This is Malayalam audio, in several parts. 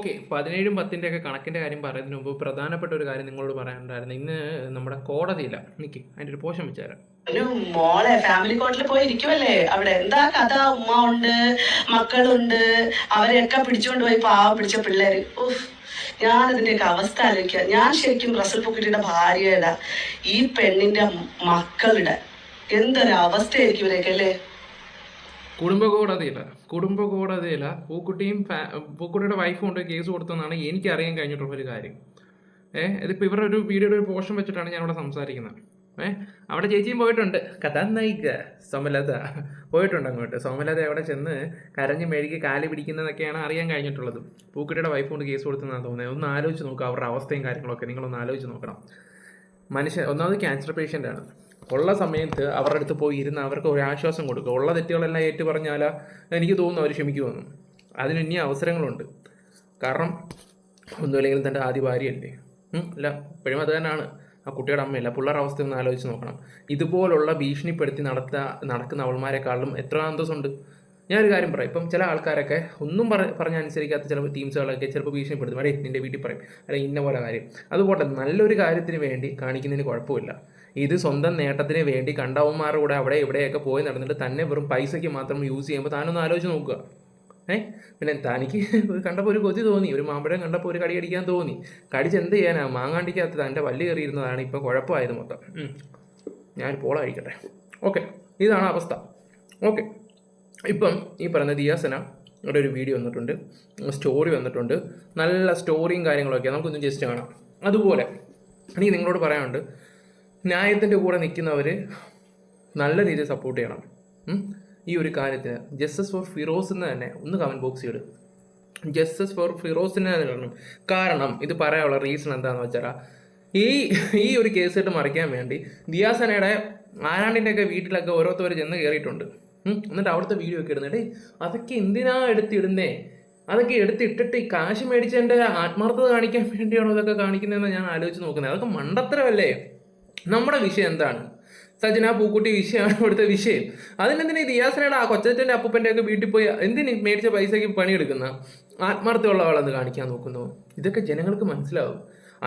ഓക്കെ, 17-10 കണക്കിൻ്റെ കാര്യം പറയുന്നതിന് മുമ്പ് പ്രധാനപ്പെട്ട ഒരു കാര്യം നിങ്ങളോട് പറയാനുണ്ടായിരുന്നു. ഇന്ന് നമ്മുടെ കോടതിയില്ല, നിൽക്കി അതിൻ്റെ ഒരു പോഷൻ വെച്ചുതരാം. ഒരു മോളെ ഫാമിലി കോർട്ടിൽ പോയി ഇരിക്കുവല്ലേ, അവിടെ എന്താ കഥ? ഉമ്മ ഉണ്ട്, മക്കളുണ്ട്, അവരെയൊക്കെ പിടിച്ചുകൊണ്ട് പോയി പാവ പിടിച്ച പിള്ളേര്. ഞാനതിൻ്റെയൊക്കെ അവസ്ഥ ആലോചിക്കുക. ഞാൻ ശരിക്കും റസൽ പൊക്കിട്ടിയുടെ ഭാര്യയുടെ ഈ പെണ്ണിന്റെ മക്കളുടെ എന്തൊരവസ്ഥയായിരിക്കും ഇവരൊക്കെ അല്ലേ. കുടുംബ കോടതിയില്ല പൂക്കുട്ടിയുടെ വൈഫും കൊണ്ട് കേസ് കൊടുത്തെന്നാണ് എനിക്ക് അറിയാൻ കഴിഞ്ഞിട്ടുള്ള ഒരു കാര്യം. ഇതിപ്പോൾ ഇവരുടെ ഒരു വീഡിയോയുടെ ഒരു പോർഷൻ വെച്ചിട്ടാണ് ഞാനിവിടെ സംസാരിക്കുന്നത്. അവിടെ ചേച്ചിയും പോയിട്ടുണ്ട്, കഥാനായിക സോമലത പോയിട്ടുണ്ട് അങ്ങോട്ട്. സോമലത അവിടെ ചെന്ന് കരഞ്ഞ് മെഴുകി കാല് പിടിക്കുന്നതൊക്കെയാണ് അറിയാൻ കഴിഞ്ഞിട്ടുള്ളത്. പൂക്കുട്ടിയുടെ വൈഫ് കൊണ്ട് കേസ് കൊടുത്തെന്നാണ് തോന്നുന്നത്. ഒന്ന് ആലോചിച്ച് നോക്കുക, അവരുടെ അവസ്ഥയും കാര്യങ്ങളൊക്കെ നിങ്ങളൊന്ന് ആലോചിച്ച് നോക്കണം. ഒന്നാമത് ക്യാൻസർ പേഷ്യൻ്റ് ആണ്. ഉള്ള സമയത്ത് അവരുടെ അടുത്ത് പോയി ഇരുന്ന് അവർക്ക് ഒരു ആശ്വാസം കൊടുക്കുക. ഉള്ള തെറ്റുകളെല്ലാം ഏറ്റു പറഞ്ഞാൽ എനിക്ക് തോന്നുന്നു അവർ ക്ഷമിക്കുമെന്ന്. അതിന് ഇനി അവസരങ്ങളുണ്ട്. കാരണം ഒന്നുമില്ലെങ്കിലും തൻ്റെ ആദ്യ ഭാര്യയല്ലേ. അല്ല, ഇപ്പോഴും അത് തന്നെയാണ്. ആ കുട്ടിയുടെ അമ്മയല്ല, പിള്ളേരുടെ അവസ്ഥ ഒന്ന് ആലോചിച്ച് നോക്കണം. ഇതുപോലുള്ള ഭീഷണിപ്പെടുത്തി നടക്കുന്ന അവൾമാരെക്കാളും എത്ര അന്തസ്സുണ്ട്. ഞാനൊരു കാര്യം പറയാം. ഇപ്പം ചില ആൾക്കാരൊക്കെ ഒന്നും പറഞ്ഞനുസരിക്കാത്ത ചില ടീംസുകളൊക്കെ ചിലപ്പോൾ ഭീഷണിപ്പെടുത്തും. അടേ നിൻ്റെ വീട്ടിൽ പറയും, അല്ലെങ്കിൽ ഇന്ന പോലെ കാര്യം. അതുപോലെ നല്ലൊരു കാര്യത്തിന് വേണ്ടി കാണിക്കുന്നതിന് കുഴപ്പമില്ല. ഇത് സ്വന്തം നേട്ടത്തിന് വേണ്ടി കണ്ടവന്മാരുടെ കൂടെ അവിടെ ഇവിടെയൊക്കെ പോയി നടന്നിട്ട് തന്നെ വെറും പൈസയ്ക്ക് മാത്രം യൂസ് ചെയ്യുമ്പോൾ താനൊന്ന് ആലോചിച്ച് നോക്കുക. പിന്നെ തനിക്ക് കണ്ടപ്പോൾ ഒരു കൊതി തോന്നി, ഒരു മാമ്പഴം കണ്ടപ്പോൾ ഒരു കടി അടിക്കാൻ തോന്നി. കടിച്ച് എന്ത് ചെയ്യാനാ? മാങ്ങാണ്ടിക്കകത്ത് തൻ്റെ വല്ല് കയറിയിരുന്നതാണ് ഇപ്പോൾ കുഴപ്പമായത് മൊത്തം. ഞാൻ പോളായിരിക്കട്ടെ. ഓക്കെ, ഇതാണ് അവസ്ഥ. ഓക്കെ, ഇപ്പം ഈ പറയുന്ന ദിയാസന ഇവിടെ ഒരു വീഡിയോ വന്നിട്ടുണ്ട്, സ്റ്റോറി വന്നിട്ടുണ്ട്. നല്ല സ്റ്റോറിയും കാര്യങ്ങളൊക്കെ നമുക്കൊന്ന് ജസ്റ്റ് കാണാം. അതുപോലെ എനിക്ക് നിങ്ങളോട് പറയാനുണ്ട്, ന്യായത്തിൻ്റെ കൂടെ നിൽക്കുന്നവർ നല്ല രീതിയിൽ സപ്പോർട്ട് ചെയ്യണം. ഈ ഒരു കാര്യത്തിന് ജസ്റ്റിസ് ഫോർ ഫിറോസ് എന്ന് തന്നെ ഒന്ന് കമൻറ്റ് ബോക്സിൽ ഇടും. ജസ്റ്റിസ് ഫോർ ഫിറോസിന് തന്നെ ഇടണം. കാരണം ഇത് പറയാനുള്ള റീസൺ എന്താണെന്ന് വെച്ചാൽ ഈ ഒരു കേസിട്ട് മറിക്കാൻ വേണ്ടി ദിയാസനയുടെ ആരാണ്ടിൻ്റെയൊക്കെ വീട്ടിലൊക്കെ ഓരോരുത്തർ ചെന്ന് കയറിയിട്ടുണ്ട്. എന്നിട്ട് അവിടുത്തെ വീഡിയോ ഒക്കെ ഇടുന്നേ. അതൊക്കെ എന്തിനാ എടുത്തിടുന്നേ? അതൊക്കെ എടുത്തിട്ടിട്ട് ഈ കാശ് മേടിച്ചതിൻ്റെ ആത്മാർത്ഥത കാണിക്കാൻ വേണ്ടിയാണോ ഇതൊക്കെ കാണിക്കുന്നതെന്ന് ഞാൻ ആലോചിച്ച് നോക്കുന്നത്. അതൊക്കെ മണ്ടത്തരമല്ലേ? നമ്മുടെ വിഷയം എന്താണ്? സജന പൂക്കുട്ടി വിഷയമാണ് ഇവിടുത്തെ വിഷയം. അതിനെന്തിനാ ദിയാസനയുടെ ആ കൊച്ചച്ഛൻ്റെ അപ്പൂപ്പൻ്റെ ഒക്കെ വീട്ടിൽ പോയി എന്തിന് മേടിച്ച പൈസയ്ക്ക് പണിയെടുക്കുന്ന ആത്മാർത്ഥമുള്ള ആളെന്ന് കാണിക്കാൻ നോക്കുന്നു? ഇതൊക്കെ ജനങ്ങൾക്ക് മനസ്സിലാവും.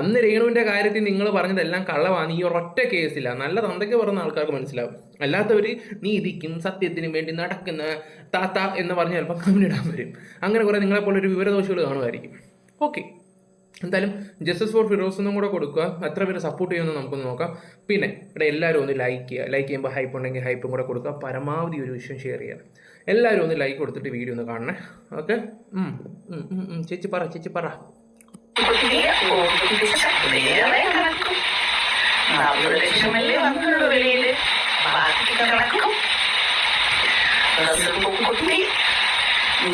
അന്ന് രേണുവിൻ്റെ കാര്യത്തിൽ നിങ്ങൾ പറഞ്ഞതെല്ലാം കള്ളമാണ്. ഈ ഒരൊറ്റ കേസില്ല, നല്ല തന്തയ്ക്ക് പറഞ്ഞ ആൾക്കാർക്ക് മനസ്സിലാവും. അല്ലാത്തവർ നീതിക്കും സത്യത്തിനും വേണ്ടി നടക്കുന്ന താത്ത എന്ന് പറഞ്ഞ് ചിലപ്പോൾ കമ്മിടാൻ വരും. അങ്ങനെ കുറേ നിങ്ങളെപ്പോലൊരു വിവരദോഷികൾ കാണുമായിരിക്കും. ഓക്കെ, എന്തായാലും ജസ്റ്റിസ് ഫോർ ഫിറോസ് എന്നും കൂടെ കൊടുക്കുക. എത്ര പേര് സപ്പോർട്ട് ചെയ്യുമെന്ന് നമുക്കൊന്ന് നോക്കാം. പിന്നെ ഇവിടെ എല്ലാവരും ഒന്ന് ലൈക്ക് ചെയ്യുമ്പോൾ ഹൈപ്പ് ഉണ്ടെങ്കിൽ ഹൈപ്പും കൂടെ കൊടുക്കുക. പരമാവധി ഒരു വിഷയം ഷെയർ ചെയ്യുക. എല്ലാവരും ഒന്ന് ലൈക്ക് കൊടുത്തിട്ട് വീഡിയോ ഒന്ന് കാണണേ. ഓക്കെ, ചേച്ചി പറ.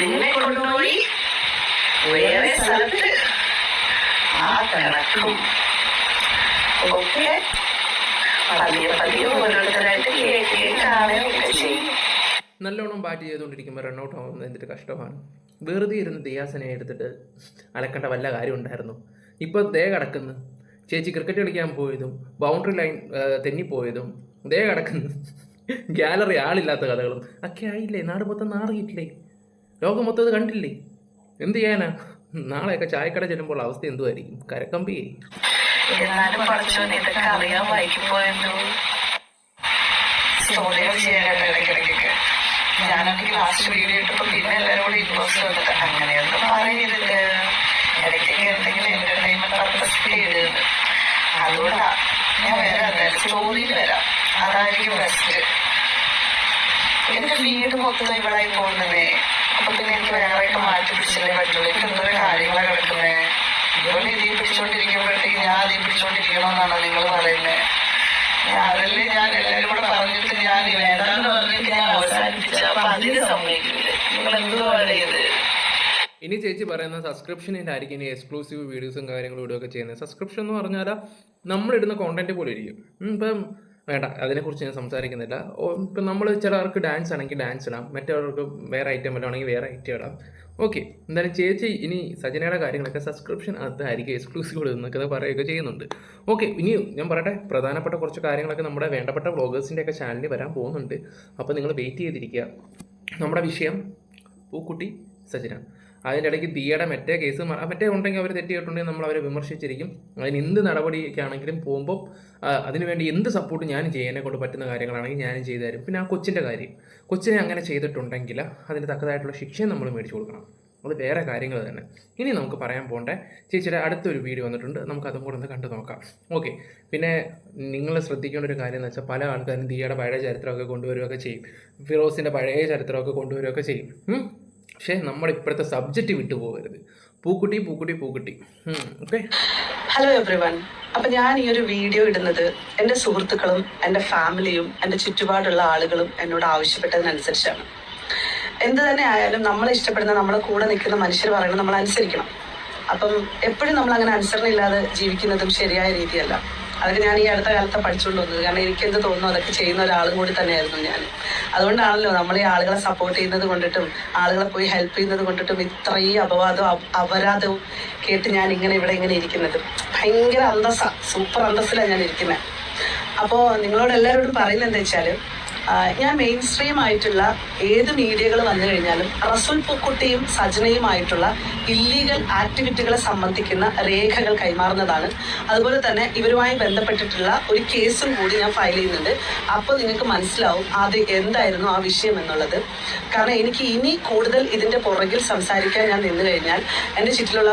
നിന്നെ കൊണ്ടുപോയി വേറെ സ്ഥലത്ത് ആ കണക്കും ഒക്കെ പതിയെ ഓരോരുത്തരായിട്ട് കേൾക്കുകയൊക്കെ ചെയ്യും. നല്ലോണം ബാറ്റ് ചെയ്തുകൊണ്ടിരിക്കുമ്പോൾ റണ്ണൗട്ട് ആവുന്നത് എന്തൊരു കഷ്ടമാണ്. വെറുതെ ഇരുന്ന് ദിയാസനെ എടുത്തിട്ട് അലക്കേണ്ട വല്ല കാര്യം ഉണ്ടായിരുന്നു. ഇപ്പോൾ ദേ കിടക്കുന്നു. ചേച്ചി ക്രിക്കറ്റ് കളിക്കാൻ പോയതും ബൗണ്ടറി ലൈൻ തെന്നിപ്പോയതും ദേ കിടക്കുന്നു. ഗാലറി ആളില്ലാത്ത കഥകളും ഒക്കെ ആയില്ലേ? നാട് മൊത്തം നാറിയിട്ടില്ലേ? ലോകം മൊത്തം ഇത് കണ്ടില്ലേ? എന്ത് ചെയ്യാനാ? നാളെയൊക്കെ ചായക്കട ചെല്ലുമ്പോൾ അവസ്ഥ എന്തുമായിരിക്കും? കരക്കമ്പിയേ. ഞാനൊക്കെ ക്ലാസ് വീഡിയോ ഇട്ടപ്പോൾ പിന്നെ എല്ലാവരും കൂടി ഇൻവോയ്സ് വന്നിട്ട് അങ്ങനെയൊന്നും പറയരുത്. ഇടയ്ക്കൊക്കെ എന്തെങ്കിലും എന്റർടൈൻമെന്റ് പർപ്പസ് ചെയ്തത്. അതുകൊണ്ടാ ഞാൻ വരാം, സ്റ്റോറിയിൽ വരാം. അതായിരിക്കും ബെസ്റ്റ്. എന്റെ വീട് മൊത്തം ഇവിടെ പോകുന്നതേ. അപ്പൊ പിന്നെ എനിക്ക് വേറെ മാറ്റി പിടിച്ചല്ലേ പറ്റുള്ളൂ. എനിക്ക് എന്തൊരു കാര്യങ്ങളാണ് കിടക്കുന്നേ. ഇതുപോലെ ഇതിൽ പിടിച്ചോണ്ടിരിക്കുമ്പോഴത്തേക്ക് ഞാൻ അതിൽ പിടിച്ചോണ്ടിരിക്കണമെന്നാണോ നിങ്ങൾ പറയുന്നത്? അതല്ലേ ഞാൻ എല്ലാവരും കൂടെ പറഞ്ഞിട്ട് ഞാൻ വേണ്ടാന്ന് പറഞ്ഞിട്ട് ഞാൻ അവസാനിപ്പിച്ച. അപ്പൊ അതിന് സമ്മതിക്കില്ലേ? നിങ്ങൾ എന്തുവാണ് ഇത്? ഇനി ചേച്ചി പറയുന്ന സബ്സ്ക്രിപ്ഷനിൻ്റെ ആയിരിക്കും ഇനി എക്സ്ക്ലൂസീവ് വീഡിയോസും കാര്യങ്ങളും ഇടുകയൊക്കെ ചെയ്യുന്നത്. സബ്സ്ക്രിപ്ഷൻ എന്ന് പറഞ്ഞാൽ നമ്മളിടുന്ന കോണ്ടന്റ് പോലെ ഇരിക്കും. ഇപ്പം വേണ്ട, അതിനെക്കുറിച്ച് ഞാൻ സംസാരിക്കുന്നില്ല. ഇപ്പം നമ്മൾ ചിലർക്ക് ഡാൻസ് ആണെങ്കിൽ ഡാൻസ് ഇടാം, മറ്റവർക്ക് വേറെ ഐറ്റം വല്ലതും ആണെങ്കിൽ വേറെ ഐറ്റം ഇടാം. ഓക്കെ, എന്തായാലും ചേച്ചി ഇനി സജനയുടെ കാര്യങ്ങളൊക്കെ സബ്സ്ക്രിപ്ഷൻ അതായിരിക്കും എക്സ്ക്ലൂസീവ് എന്നൊക്കെ പറയുകയൊക്കെ ചെയ്യുന്നുണ്ട്. ഓക്കെ, ഇനി ഞാൻ പറയട്ടെ, പ്രധാനപ്പെട്ട കുറച്ച് കാര്യങ്ങളൊക്കെ നമ്മുടെ വേണ്ടപ്പെട്ട വ്ളോഗേഴ്സിൻ്റെ ഒക്കെ ചാനലിൽ വരാൻ പോകുന്നുണ്ട്. അപ്പോൾ നിങ്ങൾ വെയിറ്റ് ചെയ്തിരിക്കുക. നമ്മുടെ വിഷയം പൂക്കുട്ടി സജന. അതിൻ്റെ ഇടയ്ക്ക് ദിയയുടെ മറ്റേ കേസ് മറ്റേ ഉണ്ടെങ്കിൽ അവർ തെറ്റിയിട്ടുണ്ടെങ്കിൽ നമ്മൾ അവരെ വിമർശിച്ചിരിക്കും. അതിന് എന്ത് നടപടിക്കാണെങ്കിലും പോകുമ്പോൾ അതിനുവേണ്ടി എന്ത് സപ്പോർട്ട് ഞാനും ചെയ്യാൻ എന്നെ കൊണ്ട് പറ്റുന്ന കാര്യങ്ങളാണെങ്കിൽ ഞാനും ചെയ്തു തരും. പിന്നെ ആ കൊച്ചിൻ്റെ കാര്യം, കൊച്ചിനെ അങ്ങനെ ചെയ്തിട്ടുണ്ടെങ്കിൽ അതിന് തക്കതായിട്ടുള്ള ശിക്ഷയും നമ്മൾ മേടിച്ചു കൊടുക്കണം. അത് വേറെ കാര്യങ്ങൾ തന്നെ. ഇനി നമുക്ക് പറയാൻ പോകേണ്ട ചേച്ചിയുടെ അടുത്തൊരു വീഡിയോ വന്നിട്ടുണ്ട്, നമുക്ക് അതും കൂടെ ഒന്ന് കണ്ടു നോക്കാം. ഓക്കെ. പിന്നെ നിങ്ങൾ ശ്രദ്ധിക്കേണ്ട ഒരു കാര്യം എന്ന് വെച്ചാൽ പല ആൾക്കാരും ദിയയുടെ പഴയ ചരിത്രമൊക്കെ കൊണ്ടുവരികയൊക്കെ ചെയ്യും, ഫിറോസിൻ്റെ പഴയ ചരിത്രമൊക്കെ കൊണ്ടുവരികയൊക്കെ ചെയ്യും. പക്ഷേ നമ്മുടെ ഇപ്പോഴത്തെ സബ്ജക്റ്റ് വിട്ടുപോകരുത്. പൂക്കുട്ടി പൂക്കുട്ടി പൂക്കുട്ടി. ഓക്കെ. Hello everyone. അപ്പൊ ഞാൻ ഈ ഒരു വീഡിയോ ഇടുന്നത് എൻ്റെ സുഹൃത്തുക്കളും എൻ്റെ ഫാമിലിയും എൻ്റെ ചുറ്റുപാടുള്ള ആളുകളും എന്നോട് ആവശ്യപ്പെട്ടതിനനുസരിച്ചാണ്. എന്ത് തന്നെ ആയാലും നമ്മളെ ഇഷ്ടപ്പെടുന്ന നമ്മളെ കൂടെ നിൽക്കുന്ന മനുഷ്യർ പറയുന്നത് നമ്മൾ അനുസരിക്കണം. അപ്പം എപ്പോഴും നമ്മൾ അങ്ങനെ അനുസരണയില്ലാതെ ജീവിക്കുന്നതും ശരിയായ രീതിയല്ല. അതൊക്കെ ഞാൻ ഈ അടുത്ത കാലത്ത് പഠിച്ചുകൊണ്ട് വന്നത്. കാരണം എനിക്ക് എന്ത് തോന്നുന്നു അതൊക്കെ ചെയ്യുന്ന ഒരാളും കൂടി തന്നെയായിരുന്നു ഞാൻ. അതുകൊണ്ടാണല്ലോ നമ്മൾ ഈ ആളുകളെ സപ്പോർട്ട് ചെയ്യുന്നത് കൊണ്ടിട്ടും ആളുകളെ പോയി ഹെൽപ്പ് ചെയ്യുന്നത് കൊണ്ടിട്ടും ഇത്രയും അപവാദവും അപരാധവും കേട്ട് ഞാൻ ഇങ്ങനെ ഇരിക്കുന്നത്. ഭയങ്കര സൂപ്പർ അന്തസ്സിലാണ് ഞാൻ ഇരിക്കുന്നത്. അപ്പോൾ നിങ്ങളോട് എല്ലാവരോടും പറയുന്നത് എന്താ വെച്ചാൽ, ഞാൻ മെയിൻ സ്ട്രീം ആയിട്ടുള്ള ഏത് മീഡിയകൾ വന്നു കഴിഞ്ഞാലും റസൂൽ പൂക്കുട്ടിയും സജനയുമായിട്ടുള്ള ഇല്ലീഗൽ ആക്ടിവിറ്റികളെ സംബന്ധിക്കുന്ന രേഖകൾ കൈമാറുന്നതാണ്. അതുപോലെ തന്നെ ഇവരുമായി ബന്ധപ്പെട്ടിട്ടുള്ള ഒരു കേസും കൂടി ഞാൻ ഫയൽ ചെയ്യുന്നുണ്ട്. അപ്പോൾ നിങ്ങൾക്ക് മനസ്സിലാവും അത് എന്തായിരുന്നു ആ വിഷയം എന്നുള്ളത്. കാരണം എനിക്ക് ഇനി കൂടുതൽ ഇതിൻ്റെ പുറകിൽ സംസാരിക്കാൻ ഞാൻ നിന്ന് കഴിഞ്ഞാൽ എൻ്റെ ചുറ്റിലുള്ള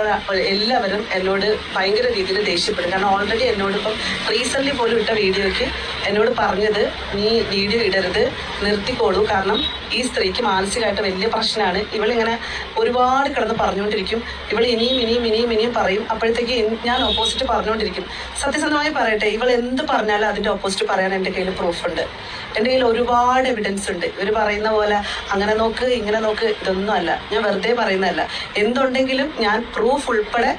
എല്ലാവരും എന്നോട് ഭയങ്കര രീതിയിൽ ദേഷ്യപ്പെടും. കാരണം ഓൾറെഡി എന്നോട് ഇപ്പം റീസെൻ്റ്ലി പോലും ഇട്ട വീഡിയോയ്ക്ക് എന്നോട് പറഞ്ഞത്, നീ വീഡിയോ ഇടരുത്, നിർത്തിക്കോളൂ, കാരണം ഈ സ്ത്രീക്ക് മാനസികമായിട്ട് വലിയ പ്രശ്നമാണ്. ഇവളിങ്ങനെ ഒരുപാട് കിടന്ന് പറഞ്ഞുകൊണ്ടിരിക്കും, ഇവൾ ഇനിയും പറയും. അപ്പോഴത്തേക്ക് ഞാൻ ഓപ്പോസിറ്റ് പറഞ്ഞുകൊണ്ടിരിക്കും. സത്യസന്ധമായി പറയട്ടെ, ഇവൾ എന്ത് പറഞ്ഞാലും അതിൻ്റെ ഓപ്പോസിറ്റ് പറയാൻ എൻ്റെ കയ്യിൽ പ്രൂഫുണ്ട്. എൻ്റെ കയ്യിൽ ഒരുപാട് എവിഡൻസ് ഉണ്ട്. ഇവർ പറയുന്ന പോലെ അങ്ങനെ നോക്ക് ഇങ്ങനെ നോക്ക് ഇതൊന്നും അല്ല, ഞാൻ വെറുതെ പറയുന്നതല്ല. എന്തുണ്ടെങ്കിലും ഞാൻ പ്രൂഫ് ഉൾപ്പെടെ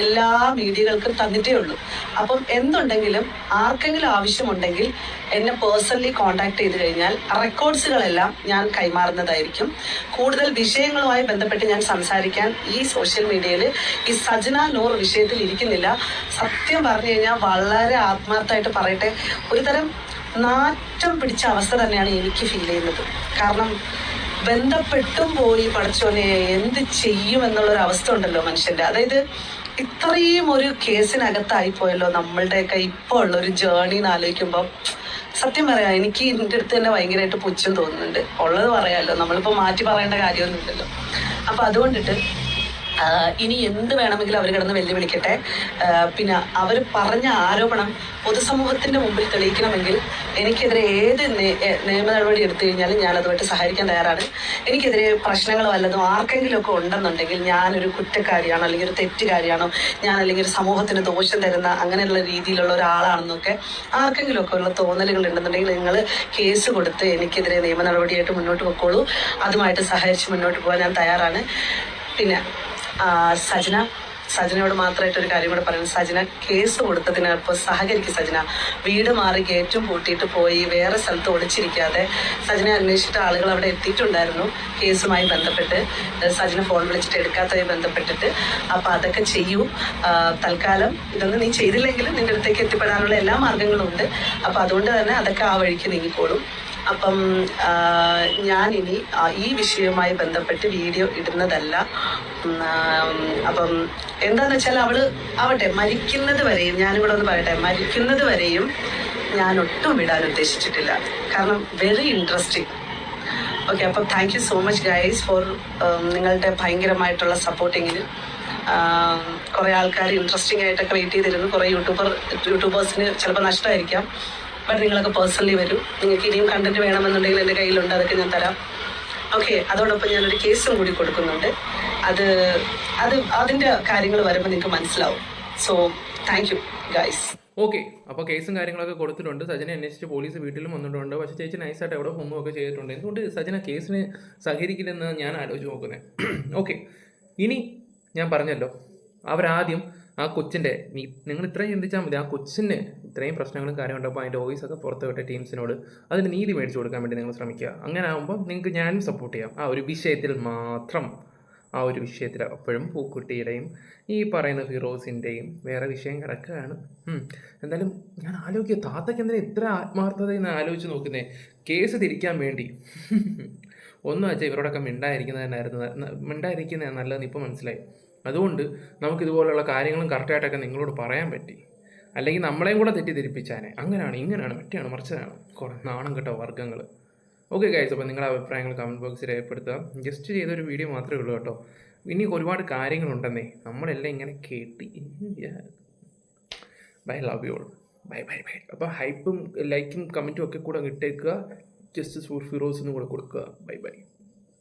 എല്ലാ മീഡിയകൾക്കും തന്നിട്ടേ ഉള്ളൂ. അപ്പം എന്തുണ്ടെങ്കിലും ആർക്കെങ്കിലും ആവശ്യമുണ്ടെങ്കിൽ എന്നെ പേഴ്സണലി കോൺടാക്ട് ചെയ്ത് കഴിഞ്ഞാൽ റെക്കോർഡ്സുകളെല്ലാം ഞാൻ കൈമാറുന്നതായിരിക്കും. കൂടുതൽ വിഷയങ്ങളുമായി ബന്ധപ്പെട്ട് ഞാൻ സംസാരിക്കാൻ ഈ സോഷ്യൽ മീഡിയയിൽ ഈ സജന നൂർ വിഷയത്തിൽ ഇരിക്കുന്നില്ല. സത്യം പറഞ്ഞു കഴിഞ്ഞാൽ വളരെ ആത്മാർത്ഥമായിട്ട് പറയട്ടെ, ഒരുതരം നാറ്റം പിടിച്ച അവസ്ഥ തന്നെയാണ് എനിക്ക് ഫീൽ ചെയ്യുന്നത്. കാരണം ബന്ധപ്പെട്ടും പോയി പഠിച്ചോനെ എന്ത് ചെയ്യുമെന്നുള്ളൊരു അവസ്ഥ ഉണ്ടല്ലോ മനുഷ്യൻ്റെ. അതായത് ഇത്രയും ഒരു കേസിനകത്തായിപ്പോയല്ലോ നമ്മളുടെയൊക്കെ ഇപ്പോൾ ഉള്ളൊരു ജേർണി എന്ന് ആലോചിക്കുമ്പോൾ സത്യം പറയാം, എനിക്ക് ഇതിൻ്റെ അടുത്ത് തന്നെ ഭയങ്കരമായിട്ട് പുച്ഛം തോന്നുന്നുണ്ട്. ഉള്ളത് പറയാമല്ലോ, നമ്മളിപ്പോൾ മാറ്റി പറയേണ്ട കാര്യമൊന്നുമില്ലല്ലോ. അപ്പം അതുകൊണ്ടിട്ട് ഇനി എന്ത് വേണമെങ്കിലും അവർ കിടന്ന് വെല്ലുവിളിക്കട്ടെ. പിന്നെ അവർ പറഞ്ഞ ആരോപണം പൊതുസമൂഹത്തിൻ്റെ മുമ്പിൽ തെളിയിക്കണമെങ്കിൽ എനിക്കെതിരെ ഏത് നിയമ നടപടി എടുത്തു കഴിഞ്ഞാലും ഞാനതുമായിട്ട് സഹകരിക്കാൻ തയ്യാറാണ്. എനിക്കെതിരെ പ്രശ്നങ്ങൾ വല്ലതും ആർക്കെങ്കിലുമൊക്കെ ഉണ്ടെന്നുണ്ടെങ്കിൽ ഞാനൊരു കുറ്റക്കാരിയാണോ അല്ലെങ്കിൽ ഒരു തെറ്റുകാരിയാണോ, ഞാൻ അല്ലെങ്കിൽ ഒരു സമൂഹത്തിന് ദോഷം തരുന്ന അങ്ങനെയുള്ള രീതിയിലുള്ള ഒരാളാണെന്നൊക്കെ ആർക്കെങ്കിലുമൊക്കെ ഉള്ള തോന്നലുകൾ ഉണ്ടെന്നുണ്ടെങ്കിൽ നിങ്ങൾ കേസ് കൊടുത്ത് എനിക്കെതിരെ നിയമ നടപടിയായിട്ട് മുന്നോട്ട് പോയിക്കോളൂ. അതുമായിട്ട് സഹകരിച്ച് മുന്നോട്ട് പോകാൻ ഞാൻ തയ്യാറാണ്. പിന്നെ സജനയോട് മാത്രമായിട്ട് ഒരു കാര്യം കൂടെ പറയുന്നത്, സജന കേസ് കൊടുത്തതിന് ഇപ്പോൾ സഹകരിക്കും. സജന വീട് മാറി ഗേറ്റും പൂട്ടിയിട്ട് പോയി വേറെ സ്ഥലത്ത് ഒളിച്ചിരിക്കാതെ സജന അന്വേഷിച്ചിട്ട് ആളുകൾ അവിടെ എത്തിയിട്ടുണ്ടായിരുന്നു കേസുമായി ബന്ധപ്പെട്ട്. സജന ഫോൺ വിളിച്ചിട്ട് എടുക്കാത്തതുമായി ബന്ധപ്പെട്ടിട്ട്. അപ്പോൾ അതൊക്കെ ചെയ്യൂ. തൽക്കാലം ഇതൊന്നും നീ ചെയ്തില്ലെങ്കിൽ നിൻ്റെ അടുത്തേക്ക് എത്തിപ്പെടാനുള്ള എല്ലാ മാർഗങ്ങളും ഉണ്ട്. അപ്പോൾ അതുകൊണ്ട് തന്നെ അതൊക്കെ ആ വഴിക്ക് നീങ്ങിക്കോളും. അപ്പം ഞാനിനി ഈ വിഷയവുമായി ബന്ധപ്പെട്ട് വീഡിയോ ഇടുന്നതല്ല. അപ്പം എന്താണെന്ന് വെച്ചാൽ ആവട്ടെ, മരിക്കുന്നത് വരെയും ഞാനും കൂടെ ഒന്ന് പറയട്ടെ, മരിക്കുന്നത് വരെയും ഞാൻ ഒട്ടും വിടാൻ ഉദ്ദേശിച്ചിട്ടില്ല. കാരണം വെരി ഇൻട്രസ്റ്റിംഗ്. ഓക്കെ. അപ്പം thank you so much guys for നിങ്ങളുടെ ഭയങ്കരമായിട്ടുള്ള സപ്പോർട്ടിങ്ങിന്. കുറേ ആൾക്കാർ ഇൻട്രസ്റ്റിംഗ് ആയിട്ടൊക്കെ വെയിറ്റ് ചെയ്തിരുന്നു. കുറേ യൂട്യൂബേഴ്സിന് ചിലപ്പോൾ നഷ്ടമായിരിക്കാം. ബട്ട് നിങ്ങളൊക്കെ പേഴ്സണലി വരും. നിങ്ങൾക്ക് ഇനിയും കണ്ടന്റ് വേണമെന്നുണ്ടെങ്കിൽ എൻ്റെ കയ്യിലുണ്ട്, അതൊക്കെ ഞാൻ തരാം. ഓക്കെ. അതോടൊപ്പം ഞാനൊരു കേസും കൂടി കൊടുക്കുന്നുണ്ട്. അതിൻ്റെ കാര്യങ്ങൾ വരുമ്പോൾ നിങ്ങൾക്ക് മനസ്സിലാവും. So thank you guys. Okay. അപ്പോൾ കേസും കാര്യങ്ങളൊക്കെ കൊടുത്തിട്ടുണ്ട്. സജന അന്വേഷിച്ച് പോലീസ് വീട്ടിലും വന്നിട്ടുണ്ട്. പക്ഷേ ചേച്ചി നൈസായിട്ട് എവിടെ ഒന്നുമൊക്കെ ചെയ്തിട്ടുണ്ട്. എന്തുകൊണ്ട് സജന കേസിന് സഹകരിക്കില്ലെന്ന് ഞാൻ ആലോചിച്ച് നോക്കുന്നത്. ഓക്കെ. ഇനി ഞാൻ പറഞ്ഞല്ലോ, അവരാദ്യം ആ കൊച്ചിൻ്റെ നിങ്ങൾ ഇത്രയും ചിന്തിച്ചാൽ മതി. ആ കൊച്ചിന് ഇത്രയും പ്രശ്നങ്ങളും കാര്യമുണ്ടപ്പോൾ അതിൻ്റെ വോയിസൊക്കെ പുറത്ത് വിട്ട ടീംസിനോട് അതിന് നീതി മേടിച്ചു കൊടുക്കാൻ വേണ്ടി നിങ്ങൾ ശ്രമിക്കുക. അങ്ങനെ ആകുമ്പോൾ നിങ്ങൾക്ക് ഞാനും സപ്പോർട്ട് ചെയ്യാം. ആ ഒരു വിഷയത്തിൽ മാത്രം, ആ ഒരു വിഷയത്തിൽ അപ്പോഴും പൂക്കുട്ടിയുടെയും ഈ പറയുന്ന ഫിറോസിൻ്റെയും വേറെ വിഷയം കിടക്കുകയാണ്. എന്തായാലും ഞാൻ ആലോചിക്കുക, താത്തയ്ക്ക് എന്തിനാ ഇത്ര ആത്മാർത്ഥത എന്ന് ആലോചിച്ച് നോക്കുന്നേ. കേസ് തിരിക്കാൻ വേണ്ടി ഒന്നും വെച്ചാൽ ഇവരോടൊക്കെ മിണ്ടായിരിക്കുന്നതാണ് നല്ലതെന്ന് ഇപ്പോൾ മനസ്സിലായി. അതുകൊണ്ട് നമുക്കിതുപോലുള്ള കാര്യങ്ങളും കറക്റ്റായിട്ടൊക്കെ നിങ്ങളോട് പറയാൻ പറ്റി. അല്ലെങ്കിൽ നമ്മളെയും കൂടെ തെറ്റിദ്ധരിപ്പിച്ചാനെ അങ്ങനെയാണ് ഇങ്ങനെയാണ് മറ്റെയാണ് മറിച്ചതാണ് കുറേ നാണം കേട്ടോ വർഗ്ഗങ്ങൾ. ഓക്കെ ഗൈസ്, അപ്പോൾ നിങ്ങളുടെ അഭിപ്രായങ്ങൾ കമൻറ്റ് ബോക്സിൽ രേഖപ്പെടുത്തുക. ജസ്റ്റ് ചെയ്തൊരു വീഡിയോ മാത്രമേ ഉള്ളൂ കേട്ടോ. ഇനി ഒരുപാട് കാര്യങ്ങളുണ്ടെന്നേ, നമ്മളെല്ലാം ഇങ്ങനെ കേട്ടി. Bye, love you all. Bye bye bye. അപ്പോൾ ഹൈപ്പും ലൈക്കും കമൻറ്റും ഒക്കെ കൂടെ ഇട്ടേക്കുക. ജസ്റ്റിസ് ഫോർ ഫിറോസ് എന്ന് കൂടെ കൊടുക്കുക. Bye bye.